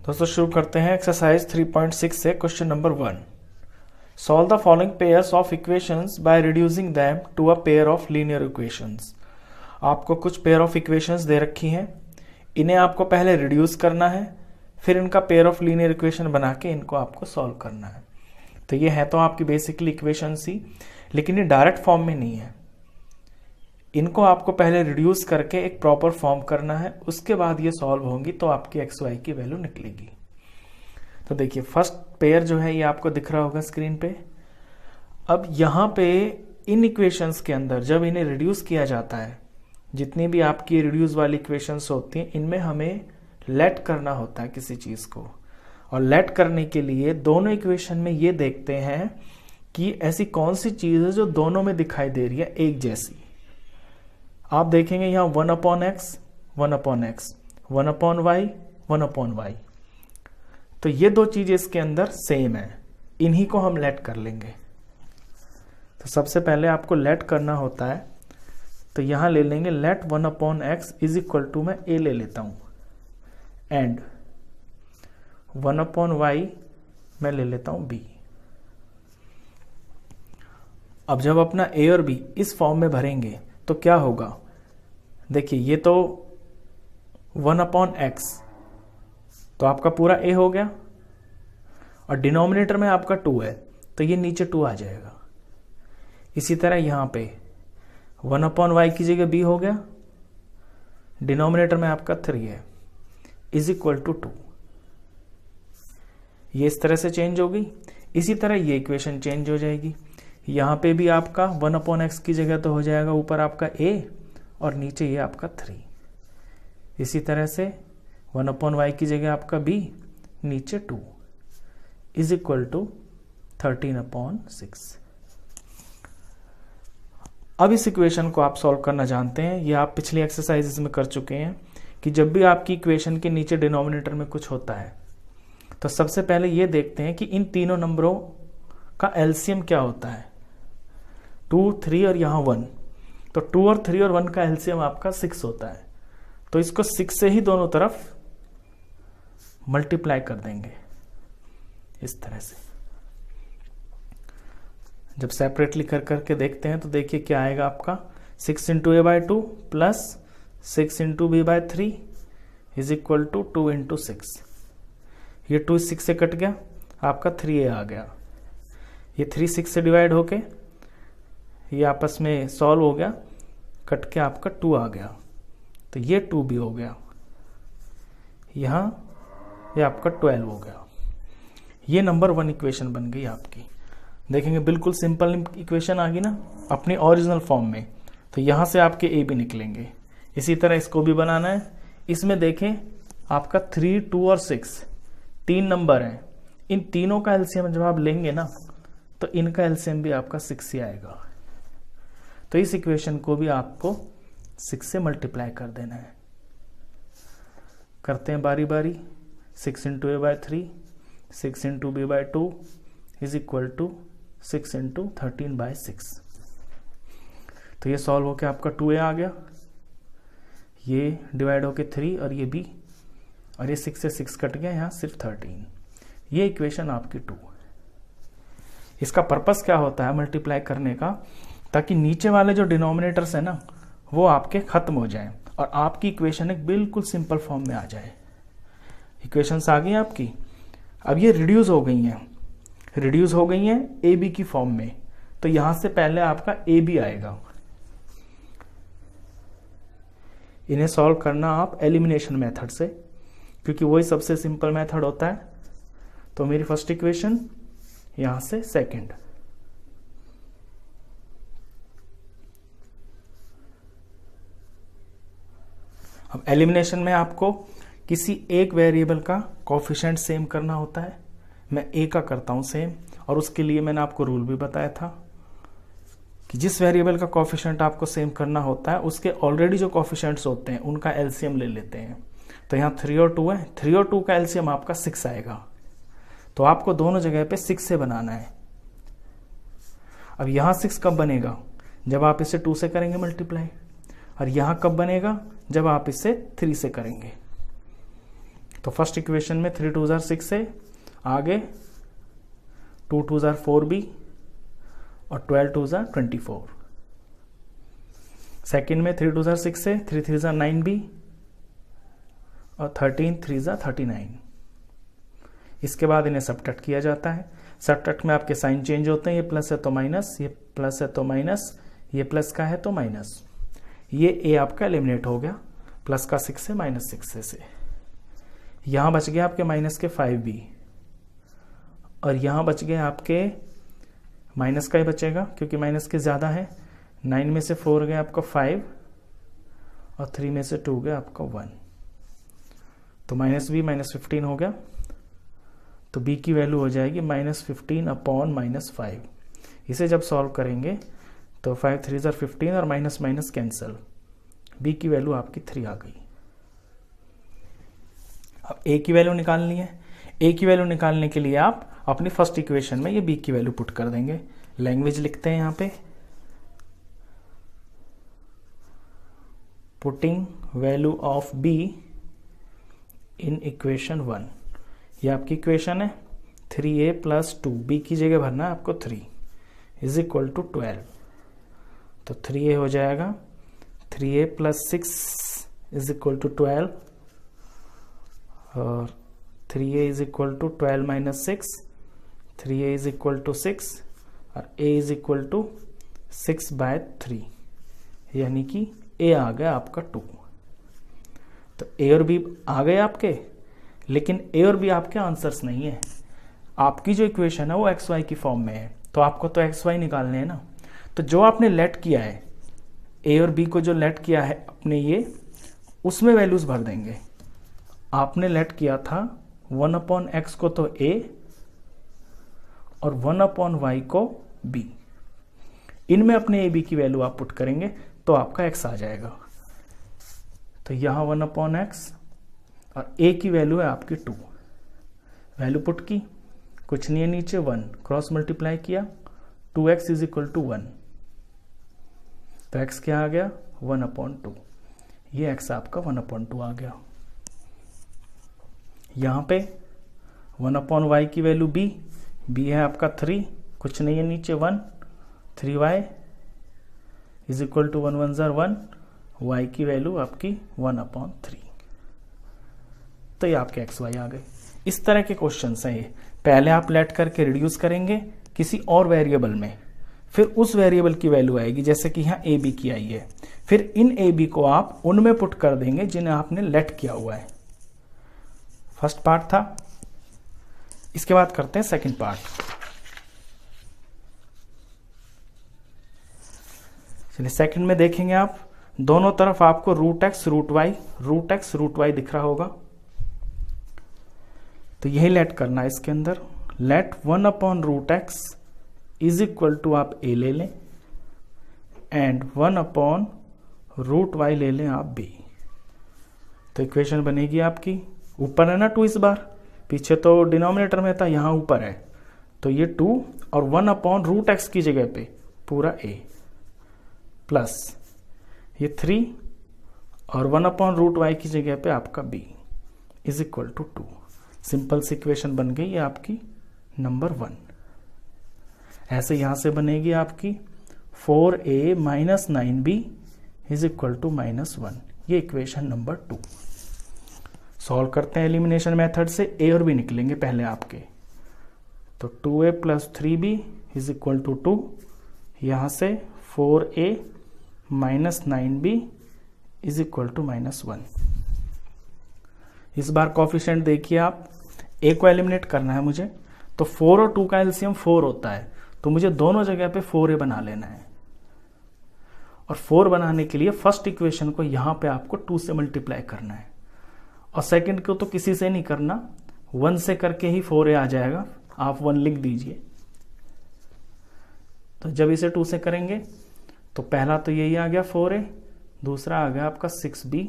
दोस्तों शुरू करते हैं एक्सरसाइज 3.6 से question number 1। Solve the following pairs of equations by reducing them to a pair of linear equations. आपको कुछ पेयर ऑफ इक्वेशंस दे रखी हैं, इन्हें आपको पहले रिड्यूस करना है, फिर इनका पेयर ऑफ लीनियर इक्वेशन बना के इनको आपको सॉल्व करना है। तो ये है तो आपकी बेसिकली इक्वेशंस ही, लेकिन ये डायरेक्ट फॉर्म में नहीं है। इनको आपको पहले रिड्यूस करके एक प्रॉपर फॉर्म करना है, उसके बाद ये सॉल्व होंगी तो आपकी एक्स वाई की वैल्यू निकलेगी। तो देखिए फर्स्ट पेयर जो है ये आपको दिख रहा होगा स्क्रीन पे। अब यहाँ पे इन इक्वेशंस के अंदर जब इन्हें रिड्यूस किया जाता है, जितनी भी आपकी रिड्यूस वाली इक्वेशंस होती हैं, इनमें हमें लेट करना होता है किसी चीज को। और लेट करने के लिए दोनों इक्वेशन में ये देखते हैं कि ऐसी कौन सी चीज है जो दोनों में दिखाई दे रही है एक जैसी। आप देखेंगे यहाँ 1/x 1/x 1/y 1/y, तो ये दो चीजें इसके अंदर सेम है, इन्हीं को हम लेट कर लेंगे। तो सबसे पहले आपको लेट करना होता है, तो यहां ले लेंगे let 1/x is equal to, मैं a ले लेता हूं, एंड 1/y मैं ले लेता हूं b। अब जब अपना a और b इस फॉर्म में भरेंगे तो क्या होगा, देखिए ये तो 1/x तो आपका पूरा a हो गया, और डिनोमिनेटर में आपका 2 है तो ये नीचे 2 आ जाएगा। इसी तरह यहां पे 1/y की जगह b हो गया, डिनोमिनेटर में आपका 3 है, इज इक्वल टू 2। ये इस तरह से चेंज होगी। इसी तरह ये इक्वेशन चेंज हो जाएगी, यहां पे भी आपका 1/x की जगह तो हो जाएगा ऊपर आपका a और नीचे ये आपका 3। इसी तरह से 1/y की जगह आपका b, नीचे 2, इज इक्वल टू 13/6। अब इस इक्वेशन को आप सॉल्व करना जानते हैं, ये आप पिछली एक्सरसाइजेस में कर चुके हैं कि जब भी आपकी इक्वेशन के नीचे डिनोमिनेटर में कुछ होता है तो सबसे पहले ये देखते हैं कि इन तीनों नंबरों का एलसीएम क्या होता है। 2, 3 और यहाँ 1, तो 2 और 3 और 1 का एलसीएम आपका 6 होता है। तो इसको 6 से ही दोनों तरफ मल्टीप्लाई कर देंगे इस तरह से। जब सेपरेटली कर करके देखते हैं तो देखिए क्या आएगा आपका, 6 into a/2 plus 6 into b/3 is equal to 2 into 6। ये 2 6 से कट गया, आपका 3a आ गया। ये 3 6 से डिवाइड होके ये आपस में सॉल्व हो गया, कट के आपका 2 आ गया, तो ये 2 भी हो गया। यहां ये आपका 12 हो गया। ये नंबर 1 इक्वेशन बन गई आपकी। देखेंगे बिल्कुल सिंपल इक्वेशन आ गई ना अपनी ओरिजिनल फॉर्म में। तो यहां से आपके a भी निकलेंगे। इसी तरह इसको भी बनाना है। इसमें देखें आपका 3, 2 और 6 तीन नंबर हैं, इन तीनों का एलसीएम जब आप लेंगे ना तो इनका एलसीएम भी आपका 6 ही आएगा। तो इस इक्वेशन को भी आपको 6 से मल्टीप्लाई कर देना है। करते हैं बारी बारी। 6 into a/3 6 into b/2 is equal to 6 into 13/6। तो ये सॉल्व होके आपका 2a आ गया, ये डिवाइड होके 3 और ये b, और ये 6 से 6 कट गया, यहाँ सिर्फ 13। ये इक्वेशन आपकी 2। इसका पर्पस क्या होता है मल्टीप्लाई करने का, ताकि नीचे वाले जो डिनोमिनेटर्स है ना वो आपके खत्म हो जाएं और आपकी इक्वेशन एक बिल्कुल सिंपल फॉर्म में आ जाए। इक्वेशंस आ गई आपकी। अब ये रिड्यूस हो गई हैं ए बी की फॉर्म में, तो यहां से पहले आपका ए बी आएगा। इन्हें सॉल्व करना आप एलिमिनेशन मेथड से, क्योंकि वही सबसे सिंपल मेथड होता है। तो मेरी फर्स्ट इक्वेशन, यहां से सेकंड। अब एलिमिनेशन में आपको किसी एक वेरिएबल का कोफिशिएंट सेम करना होता है। मैं ए का करता हूं सेम, और उसके लिए मैंने आपको रूल भी बताया था कि जिस वेरिएबल का कोफिशिएंट आपको सेम करना होता है उसके ऑलरेडी जो कोफिशिएंट्स होते हैं उनका एलसीएम ले लेते हैं। तो यहाँ 3 और 2 है, 3 और 2 का एलसीएम आपका 6 आएगा। तो आपको दोनों जगह पे 6 से बनाना है। अब यहाँ 6 कब बनेगा, जब आप इसे 2 से करेंगे मल्टीप्लाई, और यहाँ कब बनेगा, जब आप इसे 3 से करेंगे। तो फर्स्ट इक्वेशन में 3 2 6 है, आगे 2 2 4b और 12 2 24। सेकेंड में 3 2 6 है, 3 3 9b और 13 3 39। इसके बाद इन्हें सबट्रैक्ट किया जाता है। सबट्रैक्ट में आपके साइन चेंज होते हैं, ये प्लस है तो माइनस, ये प्लस है तो माइनस, ये प्लस का है तो माइनस। ये ए आपका एलिमिनेट हो गया, प्लस का 6 से माइनस 6 से। यहां बच गया आपके माइनस के 5b और यहां बच गए आपके माइनस का ही बचेगा क्योंकि माइनस के ज्यादा है। 9 में से 4 गया आपका 5 और 3 में से 2 गया आपका 1, तो माइनस बी माइनस 15 हो गया। तो b की वैल्यू हो जाएगी -15 अपॉन -5। इसे जब सॉल्व करेंगे तो 5 3 15 और माइनस माइनस कैंसिल, b की वैल्यू आपकी 3 आ गई। अब a की वैल्यू निकालनी है। a की वैल्यू निकालने के लिए आप अपनी फर्स्ट इक्वेशन में ये b की वैल्यू पुट कर देंगे। लैंग्वेज लिखते हैं यहाँ पे, putting value of b in equation 1। ये आपकी इक्वेशन है 3a + 2, b की जगह भरना है आपको 3 इज इक्वल टू 12। तो 3a हो जाएगा 3a + 6 इज इक्वल टू 12 और 3a is equal to 12 - 6, 3a is equal to 6 और a इज इक्वल टू 6/3, यानी कि a आ गया आपका 2। तो a और b आ गए आपके, लेकिन a और b आपके आंसर्स नहीं है। आपकी जो इक्वेशन है वो एक्स वाई की फॉर्म में है, तो आपको तो एक्स वाई निकालने हैं ना। तो जो आपने लेट किया है, a और b को जो लेट किया है अपने ये, उसमें वैल्यूज भर देंगे। आपने लेट किया था 1/x को तो a और 1/y को b, इनमें अपने a b की वैल्यू आप पुट करेंगे तो आपका x आ जाएगा। तो यहां 1/x और a की वैल्यू है आपकी 2। वैल्यू पुट की, कुछ नहीं है नीचे 1, क्रॉस मल्टीप्लाई किया, 2x इज इक्वल टू 1। तो x क्या आ गया 1/2। ये x आपका 1/2 आ गया। यहां पे 1/y की वैल्यू b है आपका 3, कुछ नहीं है नीचे 1, 3y is equal to 1 1 1, y की वैल्यू आपकी 1/3। तो ये आपके एक्स वाई आ गए। इस तरह के क्वेश्चंस हैं ये। पहले आप लेट करके रिड्यूस करेंगे किसी और वेरिएबल में, फिर उस वेरिएबल की वैल्यू आएगी, जैसे कि यहाँ ए बी की आई है। फिर इन ए बी को आप उनमें पुट कर देंगे जिन्हें आपने लेट किया हुआ है। फर्स्ट पार्ट था। इसके बाद करते हैं सेकंड पार्ट। चलिए सेकंड में देखेंगे आप, दोनों तरफ आपको √x √y दिख रहा होगा। तो यही लेट करना है इसके अंदर। Let 1/√x is equal to आप a ले लें एंड 1/√y ले लें आप b। तो इक्वेशन बनेगी आपकी, ऊपर है ना 2 इस बार, पीछे तो डिनोमिनेटर में था, यहां ऊपर है। तो ये 2 और 1/√x की जगह पे पूरा a प्लस ये 3 और 1/√y की जगह पे आपका b is equal to 2। Simple सी इक्वेशन बन गई है आपकी नंबर 1। ऐसे यहां से बनेगी आपकी 4a - 9b is equal to -1। ये इक्वेशन नंबर 2। सॉल्व करते हैं एलिमिनेशन मेथड से। a और b निकलेंगे पहले आपके। तो 2a + 3b is equal to 2। यहां से 4a - 9b is equal to -1। इस बार कॉफिशिएंट देखिए आप, a को एलिमिनेट करना है मुझे, तो 4 और 2 का एलसीएम 4 होता है, तो मुझे दोनों जगह पे 4a बना लेना है। और 4 बनाने के लिए फर्स्ट इक्वेशन को यहां पे आपको 2 से मल्टीप्लाई करना है, और सेकंड को तो किसी से नहीं करना, 1 से करके ही 4a आ जाएगा। आप 1 लिख दीजिए। तो जब इसे 2 से करेंगे तो पहला तो यही आ गया 4a, दूसरा आ गया आपका 6b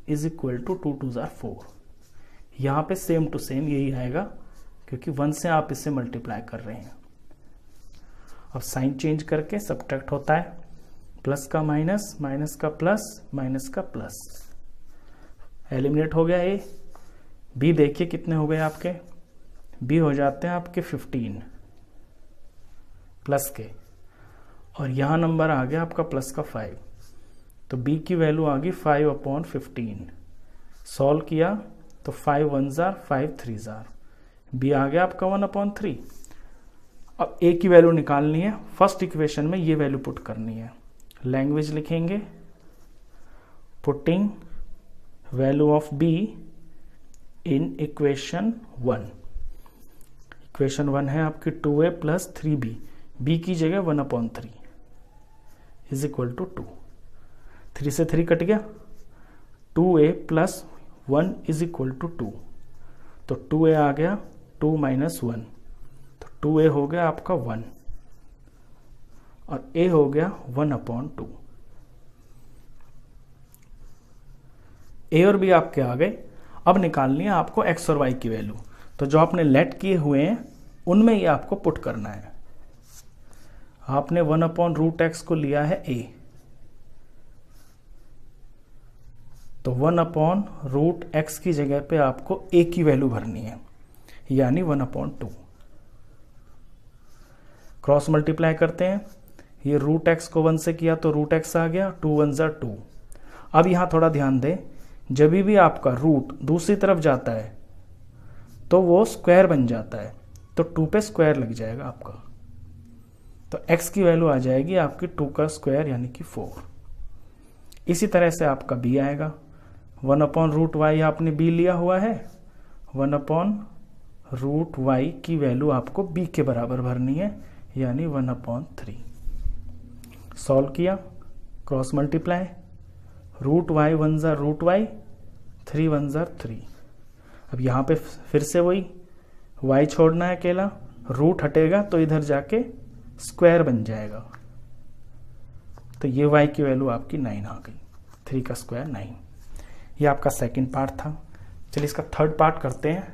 इज इक्वल टू 2 2 4। यहां पे सेम टू सेम यही आएगा क्योंकि 1 से आप इसे मल्टीप्लाई कर रहे हैं। अब साइन चेंज करके सब्ट्रैक्ट होता है, प्लस का माइनस, माइनस का प्लस, माइनस का प्लस। एलिमिनेट हो गया a, बी देखिए कितने हो गए आपके, बी हो जाते हैं आपके 15 प्लस के, और यहाँ नंबर आ गया आपका प्लस का 5, तो बी की वैल्यू आ गई 5/15। सॉल्व किया तो 5 1 जार 5 3 जार, बी आ गया आपका 1/3। अब ए की वैल्यू निकालनी है, फर्स्ट इक्वेशन में ये वैल्यू पुट करनी है। लैंग्वेज लिखेंगे, putting value of be in equation 1। Equation 1 है आपकी 2a प्लस 3b, b की जगह 1/3 इज इक्वल टू 2। 3 से 3 कट गया, 2a plus 1 is equal to 2, तो 2a आ गया 2 माइनस 1, तो 2a हो गया आपका 1 और a हो गया 1/2। a और b आपके आ गए। अब निकालनी है आपको x और y की वैल्यू, तो जो आपने लेट किए हुए हैं उनमें ये आपको पुट करना है। आपने 1/√x को लिया है a, तो 1/√x की जगह पे आपको a की वैल्यू भरनी है, यानी 1/2। क्रॉस मल्टीप्लाई करते हैं, ये √x को 1 से किया तो √x आ गया, 2 1 जार 2। अब यहां थोड़ा ध्यान दें, जब भी आपका रूट दूसरी तरफ जाता है तो वो स्क्वायर बन जाता है, तो 2 पे स्क्वायर लग जाएगा आपका, तो x की वैल्यू आ जाएगी आपकी 2 का स्क्वायर यानी कि 4। इसी तरह से आपका b आएगा, 1/√y आपने b लिया हुआ है, 1/√y की वैल्यू आपको b के बराबर भरनी है, यानी 1/3। सॉल्व किया, cross multiply, √y 1 jar √y, 3 1 jar 3। अब यहाँ पे फिर से वही y छोड़ना है अकेला, रूट हटेगा तो इधर जाके स्क्वायर बन जाएगा, तो ये y की वैल्यू आपकी 9 आ गई, 3 का स्क्वायर 9। ये आपका सेकंड पार्ट था। चलिए इसका थर्ड पार्ट करते हैं।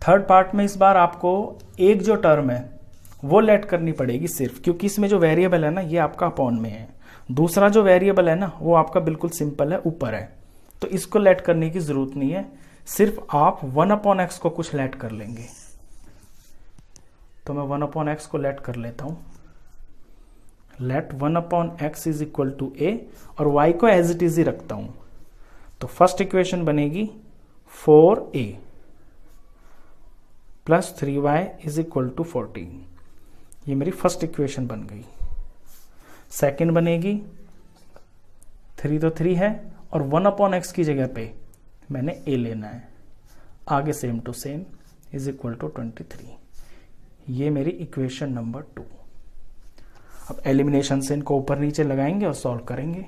थर्ड पार्ट में इस बार आपको एक जो टर्म है वो लेट करनी पड़ेगी सिर्फ, क्योंकि इसमें जो वेरिएबल है ना ये आपका अपॉन में है। दूसरा जो वेरिएबल है ना वो आपका बिल्कुल सिंपल है, ऊपर है, तो इसको लेट करने की जरूरत नहीं है, सिर्फ आप 1/x को कुछ लेट कर लेंगे। तो मैं 1/x को लेट कर लेता हूं। Let 1/x is equal to a, और y को एज इट इज ही रखता हूं। तो फर्स्ट इक्वेशन बनेगी 4a plus 3y is equal to 14। ये मेरी फर्स्ट इक्वेशन बन गई। सेकंड बनेगी 3 तो 3 है, और 1/x की जगह पे मैंने a लेना है, आगे same to same is equal to 23। ये मेरी इक्वेशन नंबर 2। अब एलिमिनेशन से इनको ऊपर नीचे लगाएंगे और सॉल्व करेंगे।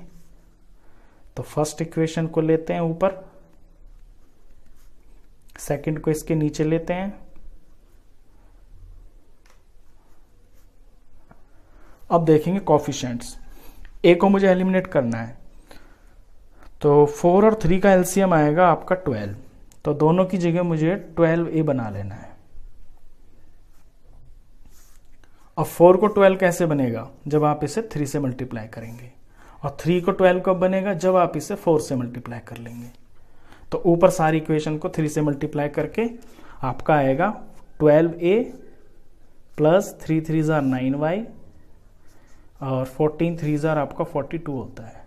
तो फर्स्ट इक्वेशन को लेते हैं ऊपर, सेकंड को इसके नीचे लेते हैं। अब देखेंगे कोफिशिएंट्स। a को मुझे एलिमिनेट करना है, तो 4 और 3 का एलसीएम आएगा आपका 12, तो दोनों की जगह मुझे 12a बना लेना है। अब 4 को 12 कैसे बनेगा, जब आप इसे 3 से मल्टीप्लाई करेंगे, और 3 को 12 कब बनेगा, जब आप इसे 4 से मल्टीप्लाई कर लेंगे। तो ऊपर सारी इक्वेशन को 3 से मल्टीप्लाई करके आपका आएगा 12a प्लस 3 3 जार 9y, और 14 3 जार आपका 42 होता है।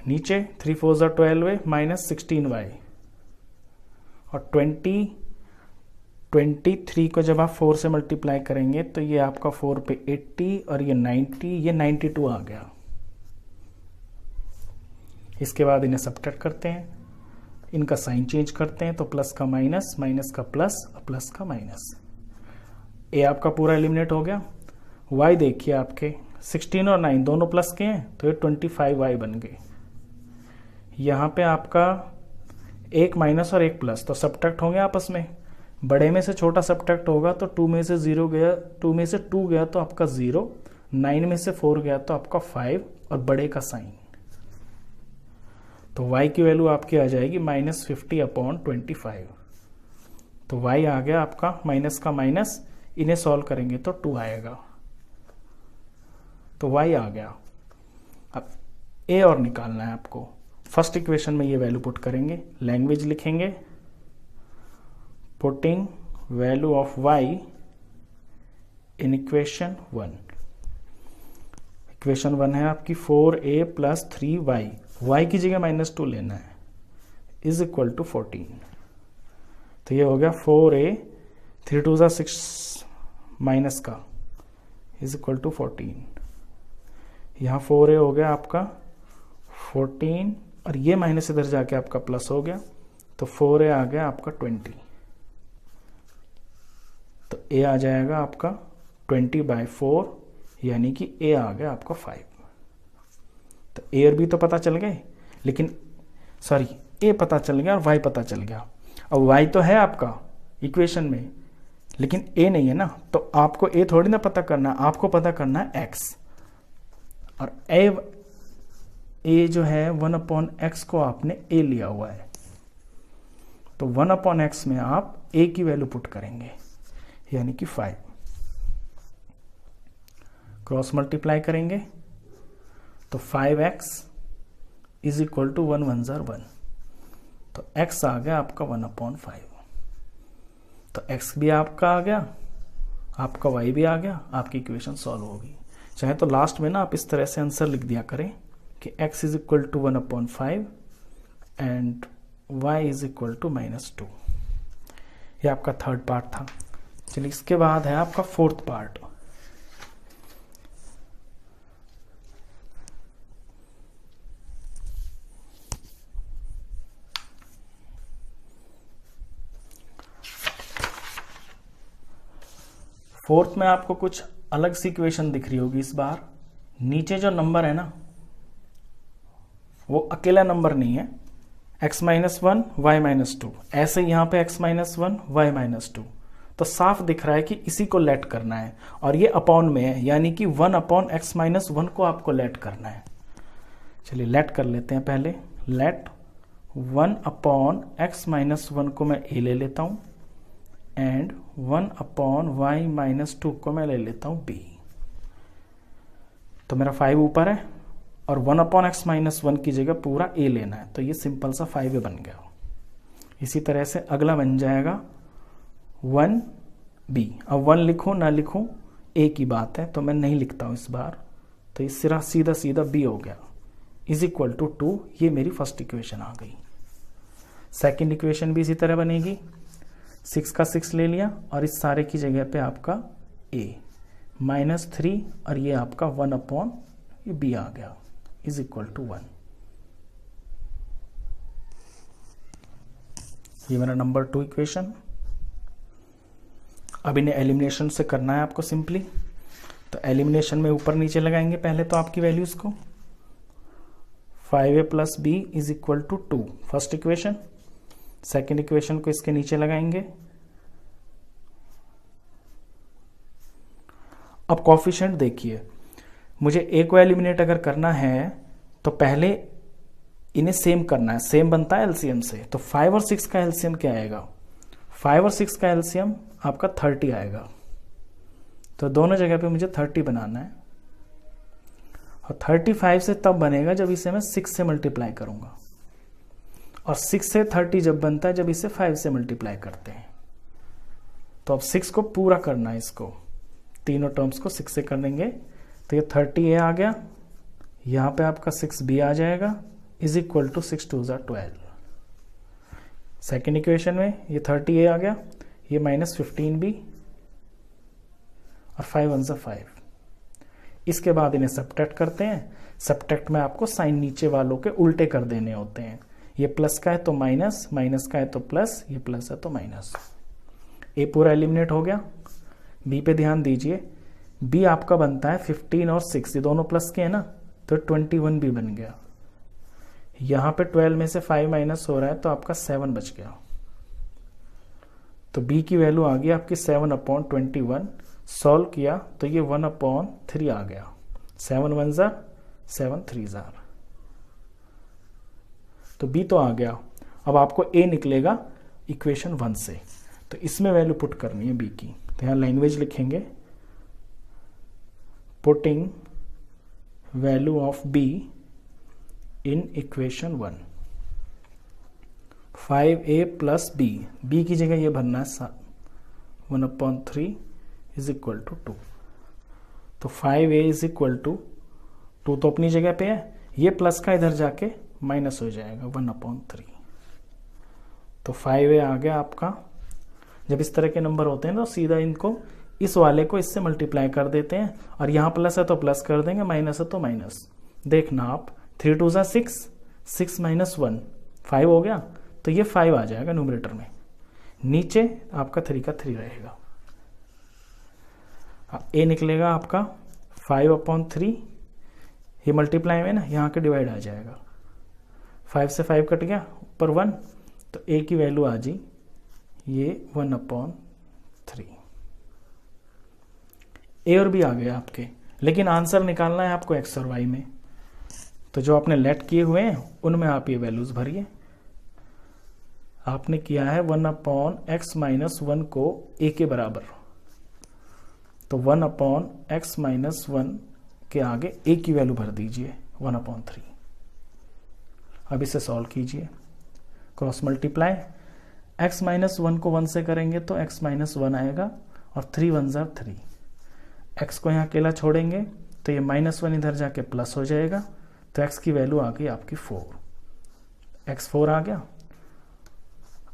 नीचे 3 4 जार 12 माइनस 16y, और 23 को जब आप 4 से मल्टीप्लाई करेंगे तो ये आपका 4 पे 80, और ये 90, ये 92 आ गया। इसके बाद इन्हें सब्ट्रैक्ट करते हैं, इनका साइन चेंज करते हैं, तो प्लस का माइनस, माइनस का प्लस, प्लस का माइनस। ए आपका पूरा एलिमिनेट हो गया। y देखिए आपके 16 और 9 दोनों प्लस के हैं, तो ये 25y बन गए। यहाँ पे आपका एक माइनस और एक प्लस, तो सब्ट्रैक्ट होंगे आपस में। बड़े में से छोटा सब्ट्रैक्ट होगा तो 2 में से 0 गया, 2 में से 2 गया तो आपका 0, 9 में से 4 गया तो आपका 5, और बड़े का साइन। तो y की वैल्यू आपकी आ जाएगी -50/25। तो y आ गया आपका माइनस का माइनस, इन्हें सॉल्व करेंगे तो 2 आएगा। तो y आ गया। अब a और निकालना है आपको। फर्स्ट इक्वेशन में ये वैल्यू पुट करेंगे, लैंग्वेज लिखेंगे, putting value of y in equation 1। Equation 1 है आपकी 4a प्लस 3y, y की जगह -2 लेना है, इज इक्वल टू 14। तो ये हो गया 4a, 3 2 6 माइनस का, इज इक्वल टू 14। यहाँ 4a हो गया आपका 14 और ये माइनस इधर जाके आपका प्लस हो गया, तो 4a आ गया आपका 20। तो a आ जाएगा आपका 20/4, यानी कि a आ गया आपका 5। तो a और b तो पता चल गए, लेकिन सॉरी a पता चल गया और y पता चल गया। अब y तो है आपका इक्वेशन में, लेकिन a नहीं है ना, तो आपको a थोड़ी ना पता करना, आपको पता करना है x। और a जो है 1/x को आपने a लिया हुआ है, तो 1/x में आप a की वैल्यू पुट करेंगे, यानी कि 5। क्रॉस मल्टीप्लाई करेंगे तो 5x is equal to 1 1 jar 1, तो x आ गया आपका 1/5। तो x भी आपका आ गया, आपका y भी आ गया, आपकी इक्वेशन सॉल्व होगी। चाहे तो लास्ट में ना आप इस तरह से आंसर लिख दिया करें कि x is equal to 1/5 and y is equal to -2। ये आपका थर्ड पार्ट था। चलिए इसके बाद है आपका फोर्थ पार्ट। फोर्थ में आपको कुछ अलग सी इक्वेशन दिख रही होगी इस बार। नीचे जो नंबर है ना, वो अकेला नंबर नहीं है, x -1 y -2, ऐसे यहां पे x -1 y -2, तो साफ दिख रहा है कि इसी को लेट करना है, और ये अपॉन में है, यानी कि 1/x -1 को आपको लेट करना है। चलिए लेट कर लेते हैं पहले। लेट 1/x -1 को मैं a ले लेता हूं एंड 1/y -2 को मैं ले लेता हूं b। तो मेरा 5 ऊपर है और 1/x -1 की जगह पूरा a लेना है, तो ये सिंपल सा 5a बन गया। इसी तरह से अगला बन जाएगा 1b। अब 1 लिखूं ना लिखूं a की बात है, तो मैं नहीं लिखता हूं इस बार, तो ये सिरा सीधा सीधा b हो गया, इज इक्वल टू 2। ये मेरी फर्स्ट इक्वेशन आ गई। सेकेंड इक्वेशन भी इसी तरह बनेगी, 6 का 6 ले लिया और इस सारे की जगह पे आपका a -3 और ये आपका 1/b आ गया, इज इक्वल टू 1। ये मेरा नंबर 2 इक्वेशन। अब इन्हें एलिमिनेशन से करना है आपको सिंपली, तो एलिमिनेशन में ऊपर नीचे लगाएंगे पहले तो आपकी वैल्यूज को। 5a plus b is equal to 2, first equation. Second equation को इसके नीचे लगाएंगे। अब कोफिशिएंट देखिए, मुझे a को एलिमिनेट अगर करना है तो पहले इन्हें सेम करना है, सेम बनता है एलसीएम से। तो 5 और 6 का एलसीएम क्या आएगा? 5 और 6 का एलसीएम आपका 30 आएगा, तो दोनों जगह पे मुझे 30 बनाना है। और 35 से तब बनेगा जब इसे मैं 6 से मल्टीप्लाई करूंगा, और 6 से 30 जब बनता है जब इसे 5 से मल्टीप्लाई करते हैं। तो अब 6 को पूरा करना है, इसको तीनों टर्म्स को 6 से कर देंगे, तो ये 30a आ गया, यहाँ पे आपका 6b आ जाएगा, is equal to 6 2 12। Second equation में ये 30a आ गया, ये -15b और 5 1 5। इसके बाद इन्हें सब्ट्रैक्ट करते हैं। सब्ट्रैक्ट में आपको साइन नीचे वालों के उल्टे कर देने होते हैं। ये प्लस का है तो माइनस, माइनस का है तो प्लस, ये प्लस है तो माइनस। ए पूरा एलिमिनेट हो गया। बी पे ध्यान दीजिए, बी आपका बनता है 15 और 6, ये दोनों प्लस के हैं ना, तो 21 भी बन गया। यहां पे 12 में से 5 माइनस हो रहा है तो आपका 7 बच गया। तो b की वैल्यू आ गई आपकी 7/21। सॉल्व किया तो ये 1/3 आ गया। 7 1 जार 7 3 जार, तो b तो आ गया। अब आपको a निकलेगा इक्वेशन 1 से, तो इसमें वैल्यू पुट करनी है b की। तो यहां लैंग्वेज लिखेंगे, putting value of b in equation 1। 5a plus b की जगह ये भरना है 1/3 इज इक्वल टू 2। तो 5a इज इक्वल टू 2 तो अपनी जगह पे है, ये प्लस का इधर जाके माइनस हो जाएगा 1/3। तो 5a आ गया आपका। जब इस तरह के नंबर होते हैं तो सीधा इनको इस वाले को इससे मल्टीप्लाई कर देते हैं, और यहाँ प्लस है तो प्लस कर देंगे, माइनस है तो माइनस। देखना आप 3 2 ज़ा 6, 6 माइनस 1 5 हो गया, तो ये 5 आ जाएगा न्यूमरेटर में, नीचे आपका 3 का 3 रहेगा। ए निकलेगा आपका 5/3, ये मल्टीप्लाई में ना यहाँ के डिवाइड आ जाएगा, 5 से 5 कट गया, ऊपर 1, तो ए की वैल्यू आ जी ये 1/3। ए और बी आ गया आपके, लेकिन आंसर निकालना है आपको एक्स और वाई में। तो जो आपने लेट किए हुए हैं उनमें आप ये वैल्यूज भरिए। आपने किया है 1/x-1 को a के बराबर, तो 1/x-1 के आगे a की वैल्यू भर दीजिए 1/3। अब इसे सॉल्व कीजिए, क्रॉस मल्टीप्लाई, x-1 को 1 से करेंगे तो x-1 आएगा, और 3 1 ज़ा 3, x को यहाँ अकेला छोड़ेंगे तो ये -1 इधर जाके प्लस हो जाएगा, तो x की वैल्यू आ गई आपकी 4, x 4 आ गया।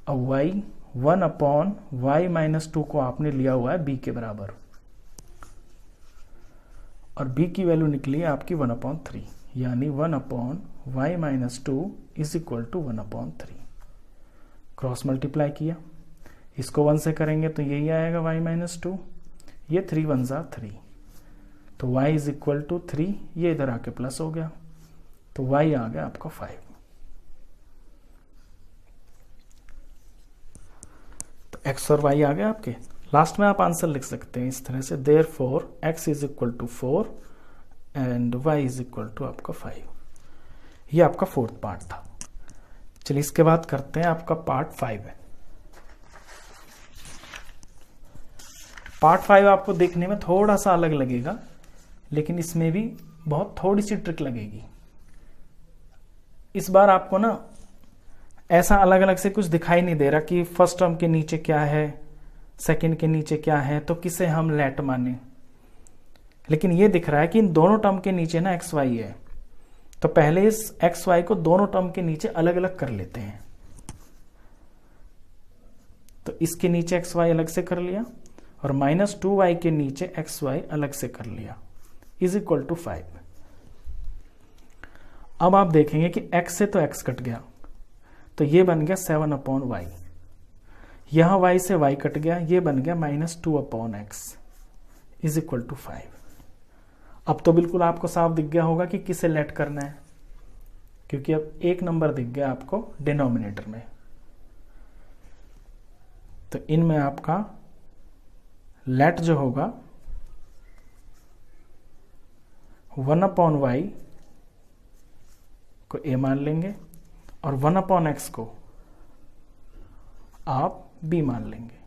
अब y 1/y-2 को आपने लिया हुआ है b के बराबर, और b की वैल्यू निकली है आपकी 1/3, यानी 1/y-2 is equal to 1/3। Cross multiply किया, इसको 1 से करेंगे तो यही आएगा y-2, ये 3 1 ज़ा 3, तो y इज इक्वल टू 3, ये इधर आके प्लस हो गया, तो y आ गया आपका 5। तो x और y आ गया आपके। लास्ट में आप आंसर लिख सकते हैं इस तरह से, therefore x is equal to 4 and y is equal to आपका 5। ये आपका 4th पार्ट था। चलिए इसके बाद करते हैं आपका पार्ट 5 है। पार्ट 5 आपको देखने में थोड़ा सा अलग लगेगा, लेकिन इसमें भी बहुत थोड़ी सी ट्रिक लगेगी। इस बार आपको ना ऐसा अलग अलग से कुछ दिखाई नहीं दे रहा कि फर्स्ट टर्म के नीचे क्या है, सेकंड के नीचे क्या है, तो किसे हम लेट माने, लेकिन ये दिख रहा है कि इन दोनों टर्म के नीचे ना एक्स वाई है। तो पहले इस एक्स वाई को दोनों टर्म के नीचे अलग अलग कर लेते हैं। तो इसके नीचे एक्स वाई अलग से कर लिया, और -2y के नीचे एक्स वाई अलग से कर लिया, इज इक्वल टू 5। अब आप देखेंगे कि x से तो x कट गया, तो ये बन गया 7/y, यहां y से y कट गया, ये बन गया -2/x इज इक्वल टू 5। अब तो बिल्कुल आपको साफ दिख गया होगा कि किसे लेट करना है, क्योंकि अब एक नंबर दिख गया आपको डिनोमिनेटर में। तो इनमें आपका लेट जो होगा 1/y को a मान लेंगे, और 1/x को आप b मान लेंगे।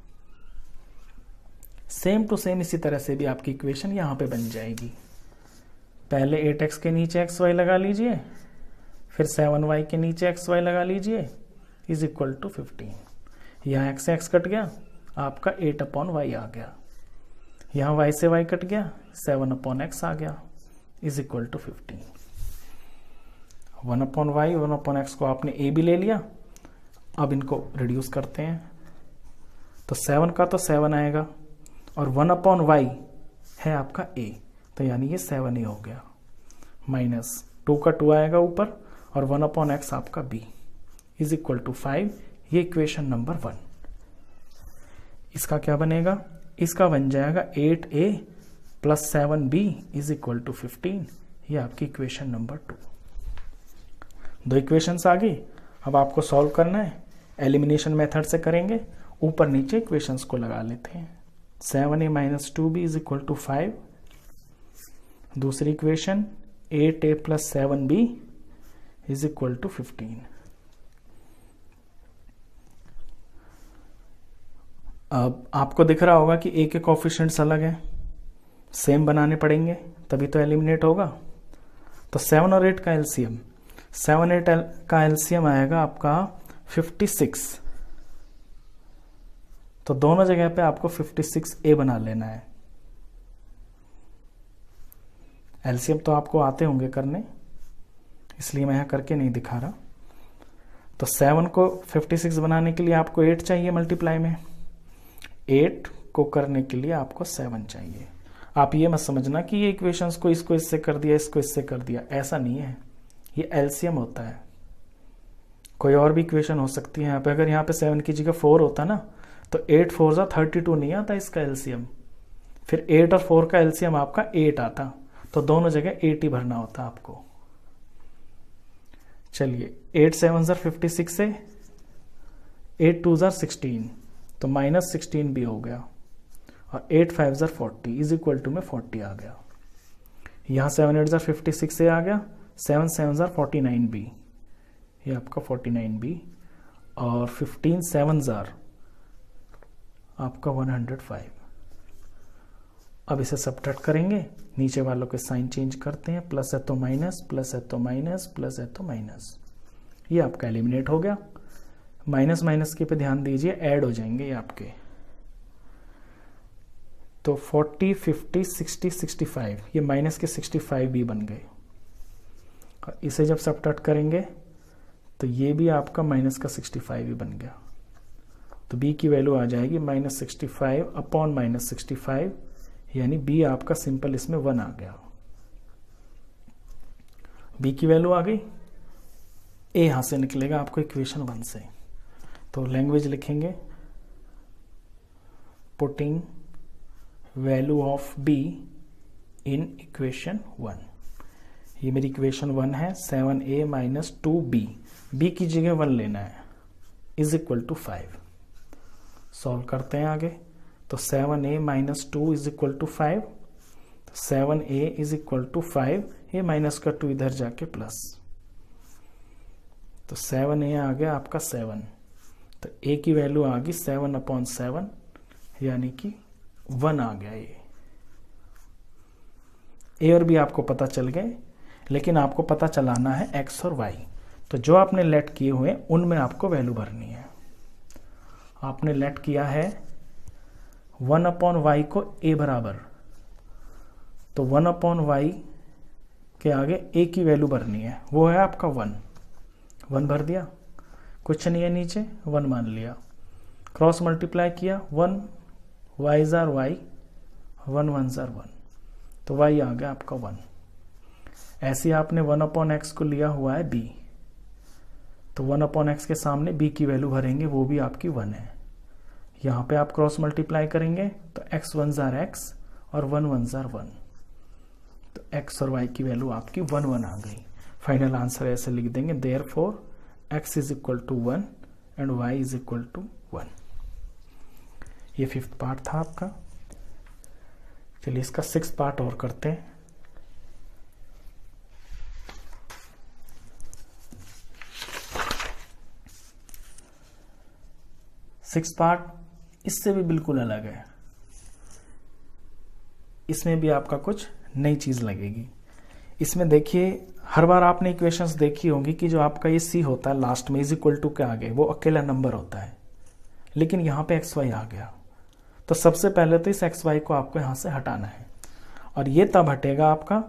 सेम टू सेम इसी तरह से भी आपकी इक्वेशन यहां पे बन जाएगी। पहले 8x के नीचे xy लगा लीजिए, फिर 7y के नीचे xy लगा लीजिए, इज इक्वल टू 15। यहाँ x से x कट गया, आपका 8/y आ गया, यहाँ y से y कट गया, 7/x आ गया, is equal to 15। 1/y 1/x को आपने a भी ले लिया। अब इनको रिड्यूस करते हैं, तो 7 का तो 7 आएगा, और 1/y है आपका a, तो यानी ये 7a हो गया, -2 का 2 आएगा ऊपर, और 1/x आपका b इज इक्वल टू 5। ये इक्वेशन नंबर 1। इसका क्या बनेगा, इसका बन जाएगा 8a plus 7b is equal to 15। ये आपकी इक्वेशन नंबर 2। 2 इक्वेशंस आ गई। अब आपको सॉल्व करना है, एलिमिनेशन मेथड से करेंगे, ऊपर नीचे इक्वेशंस को लगा लेते हैं। 7a - 2b is equal to 5। दूसरी equation 8a plus 7b is equal to 15। अब आपको दिख रहा होगा कि a के कोफिशिएंट्स अलग हैं, सेम बनाने पड़ेंगे तभी तो एलिमिनेट होगा। तो 7 और 8 का एलसीएम, 7 8 का एलसीएम आएगा आपका 56। तो दोनों जगह पे आपको 56A बना लेना है। एलसीएम तो आपको आते होंगे करने, इसलिए मैं यहां करके नहीं दिखा रहा। तो 7 को 56 बनाने के लिए आपको 8 चाहिए मल्टीप्लाई में, 8 को करने के लिए आपको 7 चाहिए। आप ये मत समझना कि ये इक्वेशंस को इसको इससे कर दिया, इसको इससे कर दिया, ऐसा नहीं है। ये एलसीएम होता है। कोई और भी इक्वेशन हो सकती है यहाँ पे। अगर यहाँ पे 7 की जगह 4 होता ना, तो 8 4 जा 32 नहीं आता इसका एलसीएम। फिर 8 और 4 का एलसीएम आपका 8 आता, तो दोनों जगह 8 ही भरना होता आपको। चलिए 8 7 जार 56 से 8 2 जार 16, तो -16 भी हो गया, और 8 5 जार 40 इज इक्वल टू में 40 आ गया। यहाँ 7 8 जार 56 से आ गया, 7 7 जार 49 भी, ये आपका 49 भी, और 15 7 जार आपका 105। अब इसे सब्ट्रैक्ट करेंगे, नीचे वालों के साइन चेंज करते हैं, प्लस है तो माइनस, प्लस है तो माइनस, प्लस है तो माइनस, ये आपका एलिमिनेट हो गया। माइनस माइनस के पे ध्यान दीजिए, ऐड हो जाएंगे ये आपके। तो 40 50 60 65, ये माइनस के 65 भी बन गए। और इसे जब सब्ट्रैक्ट करेंगे तो ये भी आपका माइनस का 65 भी बन गया। तो b की वैल्यू आ जाएगी -65 अपॉन -65, यानी b आपका सिंपल इसमें 1 आ गया। b की वैल्यू आ गई, a यहां से निकलेगा आपको इक्वेशन 1 से। तो लैंग्वेज लिखेंगे, putting value of b in equation 1। ये मेरी इक्वेशन 1 है, 7a माइनस 2b, b की जगह 1 लेना है, इज इक्वल टू 5। सॉल्व करते हैं आगे। तो 7a minus 2 is equal to 5, 7a is equal to 5, ये माइनस का 2 इधर जाके प्लस, तो 7a आ गया आपका 7। तो a की वैल्यू आ गई 7 अपॉन 7, यानी कि 1 आ गया ये। a और b आपको पता चल गए, लेकिन आपको पता चलाना है x और y। तो जो आपने लेट किए हुए उनमें आपको वैल्यू भरनी है। आपने लेट किया है 1 अपॉन वाई को a बराबर, तो 1 अपॉन वाई के आगे a की वैल्यू भरनी है, वो है आपका 1 भर दिया, कुछ नहीं है नीचे, 1 मान लिया। क्रॉस मल्टीप्लाई किया, 1 y जार y, 1 1 जार 1, तो y आ गया आपका 1। ऐसे आपने 1 अपॉन एक्स को लिया हुआ है b, तो 1 अपॉन एक्स के सामने b की वैल्यू भरेंगे, वो भी आपकी 1 है। यहाँ पे आप क्रॉस मल्टीप्लाई करेंगे तो x 1 जार x और 1 1 जार 1, तो x और y की वैल्यू आपकी 1 1 आ गई। फाइनल आंसर ऐसे लिख देंगे, therefore x is equal to 1 and y is equal to 1। ये 5th पार्ट था आपका। चलिए इसका 6th पार्ट और करते हैं। सिक्स पार्ट इससे भी बिल्कुल अलग है। इसमें भी आपका कुछ नई चीज लगेगी। इसमें देखिए, हर बार आपने इक्वेशंस देखी होंगी कि जो आपका ये c होता है लास्ट में इज इक्वल टू के आगे, वो अकेला नंबर होता है, लेकिन यहाँ पे एक्स वाई आ गया। तो सबसे पहले तो इस एक्स वाई को आपको यहाँ से हटाना है, और ये तब हटेगा आपका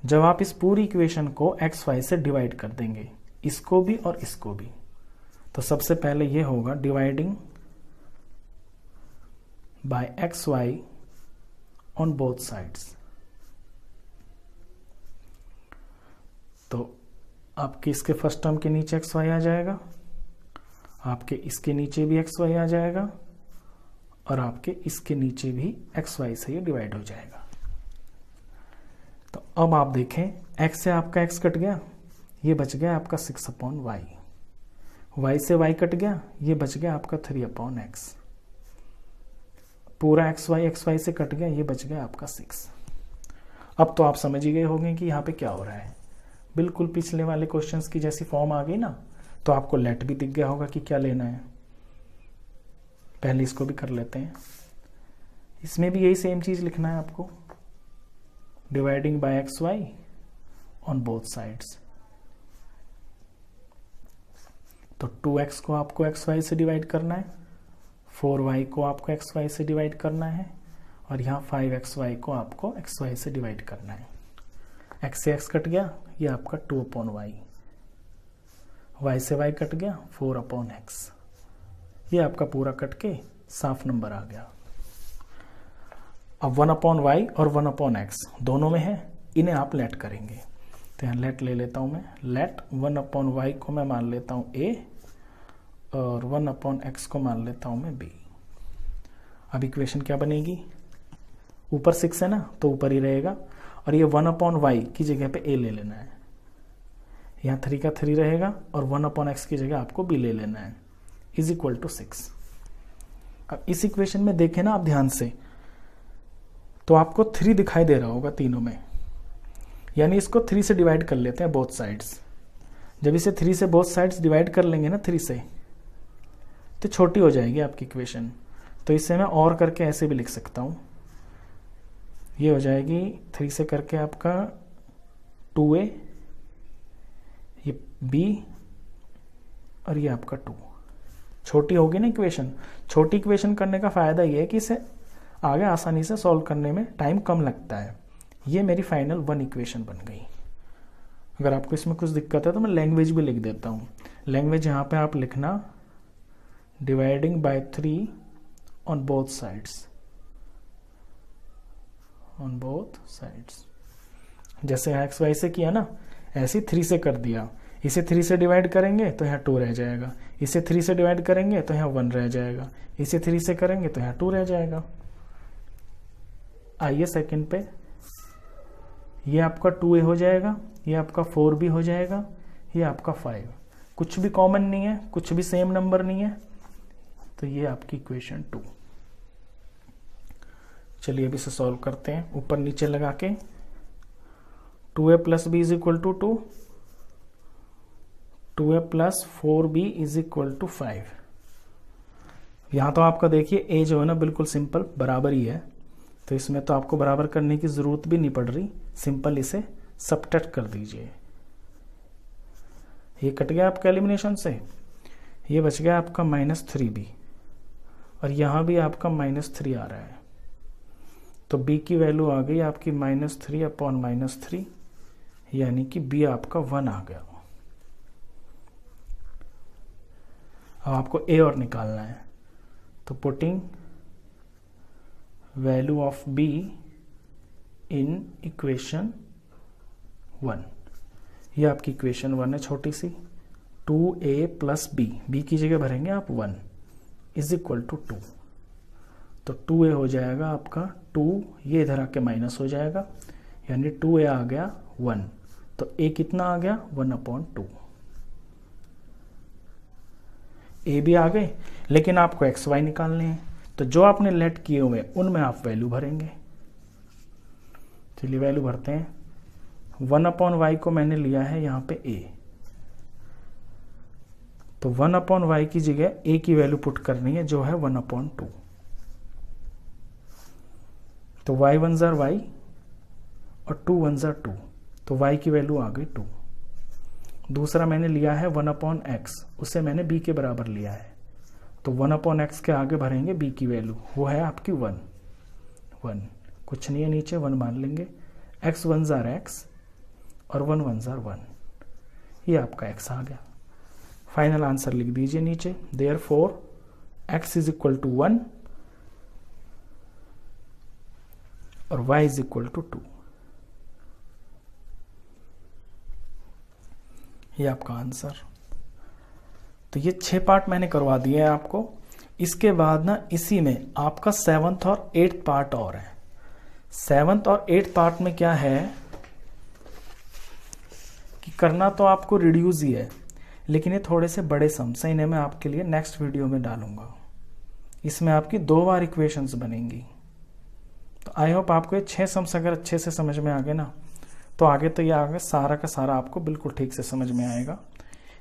जब आप इस पूरी इक्वेशन को एक्स वाई से डिवाइड कर देंगे, इसको भी और इसको भी। तो सबसे पहले ये होगा dividing by xy on both sides। तो आपके इसके फर्स्ट टर्म के नीचे xy आ जाएगा, आपके इसके नीचे भी xy आ जाएगा, और आपके इसके नीचे भी xy से ये डिवाइड हो जाएगा। तो अब आप देखें, x से आपका x कट गया, ये बच गया आपका 6 अपॉन y, y से y कट गया, ये बच गया आपका 3 अपॉन x, पूरा xy से कट गया, ये बच गया आपका 6। अब तो आप समझ ही गए होंगे कि यहाँ पे क्या हो रहा है। बिल्कुल पिछले वाले क्वेश्चंस की जैसी फॉर्म आ गई ना, तो आपको लेट भी दिख गया होगा कि क्या लेना है। पहले इसको भी कर लेते हैं। इसमें भी यही सेम चीज लिखना है आपको, dividing by xy on both sides. तो 2x को आपको xy से डिवाइड करना है, 4y को आपको xy से डिवाइड करना है, और यहाँ 5xy को आपको xy से डिवाइड करना है। x से x कट गया, ये आपका 2/y, y से y कट गया 4/x, ये आपका पूरा कट के साफ नंबर आ गया। अब 1/y और 1/x दोनों में है, इन्हें आप लेट करेंगे। तो यहाँ लेट ले लेता हूं मैं, लेट 1/y को मैं मान लेता हूं a और 1/x को मान लेता हूं मैं b। अब इक्वेशन क्या बनेगी, ऊपर 6 है ना तो ऊपर ही रहेगा, और ये 1/y की जगह पे a ले लेना है, यहाँ 3 का 3 रहेगा, और 1/x की जगह आपको b ले लेना है, इज इक्वल टू 6। अब इस इक्वेशन में देखें ना आप ध्यान से, तो आपको 3 दिखाई दे रहा होगा तीनों में, यानी इसको 3 से डिवाइड कर लेते हैं बोथ साइड्स। जब इसे 3 से बोथ साइड्स डिवाइड कर लेंगे ना 3 से, तो छोटी हो जाएगी आपकी इक्वेशन। तो इसे मैं और करके ऐसे भी लिख सकता हूं, ये हो जाएगी 3 से करके आपका 2a, ये b, और ये आपका 2। छोटी होगी ना इक्वेशन। छोटी इक्वेशन करने का फायदा ये है कि इसे आगे आसानी से सॉल्व करने में टाइम कम लगता है। ये मेरी फाइनल 1 इक्वेशन बन गई। अगर आपको इसमें कुछ दिक्कत है तो मैं लैंग्वेज भी लिख देता हूँ। लैंग्वेज यहाँ पे आप लिखना dividing by 3 on both sides, on both sides. जैसे एक्स वाई से किया ना, ऐसे 3 से कर दिया। इसे 3 से डिवाइड करेंगे तो यहाँ 2 रह जाएगा, इसे 3 से डिवाइड करेंगे तो यहाँ 1 रह जाएगा, इसे 3 से करेंगे तो यहाँ 2 रह जाएगा। आइए सेकंड पे, ये आपका 2a हो जाएगा, ये आपका 4b हो जाएगा, ये आपका 5। कुछ भी कॉमन नहीं है, कुछ भी सेम नंबर नहीं है, तो ये आपकी इक्वेशन 2। चलिए अब इसे सॉल्व करते हैं ऊपर नीचे लगा के। 2a plus b is equal to 2, 2a plus 4b is equal to 5। यहां तो आपका देखिए a जो है ना बिल्कुल सिंपल बराबर ही है, तो इसमें तो आपको बराबर करने की जरूरत भी नहीं पड़ रही, सिंपल इसे सबट्रैक्ट कर दीजिए। ये कट गया आपका एलिमिनेशन से, ये बच गया आपका -3b, और यहां भी आपका -3 आ रहा है, तो b की वैल्यू आ गई आपकी -3/-3, यानी कि b आपका 1 आ गया। अब आपको a और निकालना है, तो putting value of b in equation 1, ये आपकी इक्वेशन 1 है छोटी सी। 2a प्लस b की जगह भरेंगे आप 1 इज इक्वल टू 2, तो 2a हो जाएगा आपका 2, ये इधर आके माइनस हो जाएगा, यानी 2a आ गया 1, तो a कितना आ गया 1/2। a भी आ गए, लेकिन आपको एक्स वाई निकालने हैं, तो जो आपने लेट किए हुए उनमें आप वैल्यू भरेंगे। चलिए वैल्यू भरते हैं। 1/y को मैंने लिया है यहाँ पे a, तो 1/y की जगह a की वैल्यू पुट करनी है जो है 1/2, तो y 1 जार y और 2 1 जार 2, तो y की वैल्यू आ गई 2। दूसरा मैंने लिया है 1/x, उसे मैंने b के बराबर लिया है, तो 1/x के आगे भरेंगे b की वैल्यू, वो है आपकी 1, कुछ नहीं है नीचे 1 मान लेंगे। x 1 जार x और 1 1 जार 1, ये आपका x आ गया। फाइनल आंसर लिख दीजिए नीचे, therefore x is equal to 1 और y इज इक्वल टू 2। ये आपका आंसर। तो ये 6 पार्ट मैंने करवा दिए हैं आपको। इसके बाद ना इसी में आपका 7th और 8th पार्ट और है। 7th और 8th पार्ट में क्या है कि करना तो आपको रिड्यूस ही है, लेकिन ये थोड़े से बड़े सम्स हैं, इन्हें मैं आपके लिए नेक्स्ट वीडियो में डालूंगा। इसमें आपकी 2 बार इक्वेशंस बनेंगी। तो आई होप आपको ये 6 सम्स अगर अच्छे से समझ में आ गए ना, तो आगे तो ये आगे सारा का सारा आपको बिल्कुल ठीक से समझ में आएगा।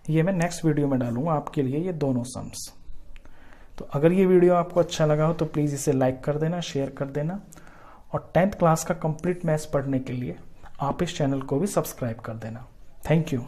ये मैं नेक्स्ट वीडियो में डालूंगा आपके लिए ये दोनों सम्स। तो अगर ये वीडियो आपको अच्छा लगा हो तो प्लीज़ इसे लाइक कर देना, शेयर कर देना, और 10th क्लास का कंप्लीट मैथ्स पढ़ने के लिए आप इस चैनल को भी सब्सक्राइब कर देना। Thank you.